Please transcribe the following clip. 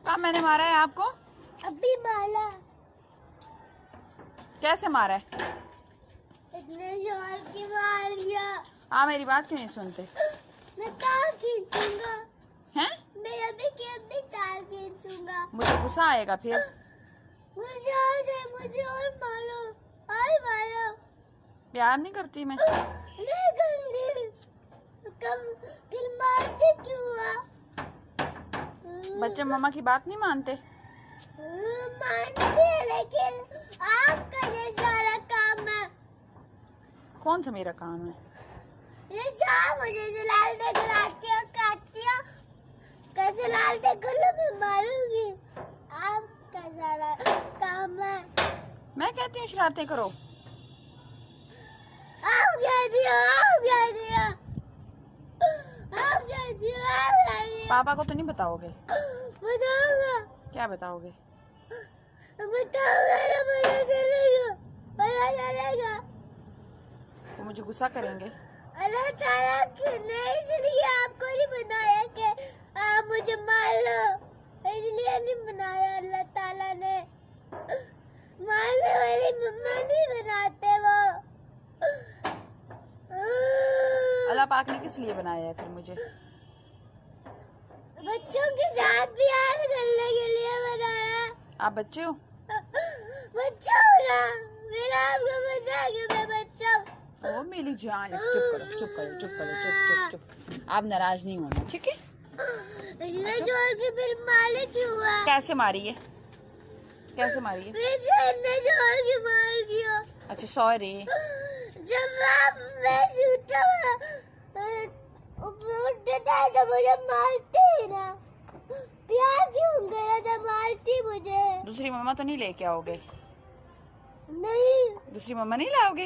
कब मैंने मारा है आपको? अभी मारा। कैसे मारा है? इतने जोर की मार दिया। आप मेरी बात क्यों नहीं सुनते? मैं तार खींचूंगा। हैं? मैं अभी के अभी तार खींचूंगा। मुझे गुस्सा आएगा फिर। मुझे आ जाए, मुझे और मारो, और मारो। प्यार नहीं करती मैं। नहीं करूंगी। कब फिर मारते क्यों हुआ? बच्चे मम्मा की बात नहीं मानते। मानते, लेकिन आपका ये सारा काम है। कौन सा मेरा काम है? ये सब मुझे जलाल देकर आती हो, काटती हो। कैसे लाल देकर लो, मैं मारूंगी। आपका सारा काम है। मैं कहती हूँ शरारतें करो। आप क्या दिया, आप क्या दिया, आप क्या दिया, आप क्या दिया? पापा को तो नहीं बताओगे? बताऊंगा। क्या बताओगे? बताऊंगा ना, पता चलेगा, पता चलेगा। वो मुझे गुस्सा करेंगे। अल्लाह ताला ने इसलिए आपको नहीं बनाया कि आप मुझे मार लो, इसलिए नहीं बनाया अल्लाह ताला ने। मारने वाली मम्मा नहीं बनाते वो। अल्लाह पाक ने किस लिए बनाया है फिर मुझे? बच्चों के साथ प्यार करने के लिए बनाया। आप बच्चे हो? बच्चा हूँ ना, मेरा आपको पता है कि मैं बच्चा हूँ। ओ मेरी जान, चुप करो, चुप करो, चुप करो, चुप चुप चुप। आप नाराज नहीं होना, ठीक है? इतने जोर के फिर मारे क्यों हुआ? कैसे मारी है? कैसे मारी है? मुझे इतने जोर की मार दिया। अच्छा सॉरी। जब आप मैं छूता उठता है तो मुझे मारते ही ना। प्यार क्यों गया था, मारती मुझे। दूसरी मम्मा तो नहीं लेके आओगे? नहीं, दूसरी मम्मा नहीं लाओगे?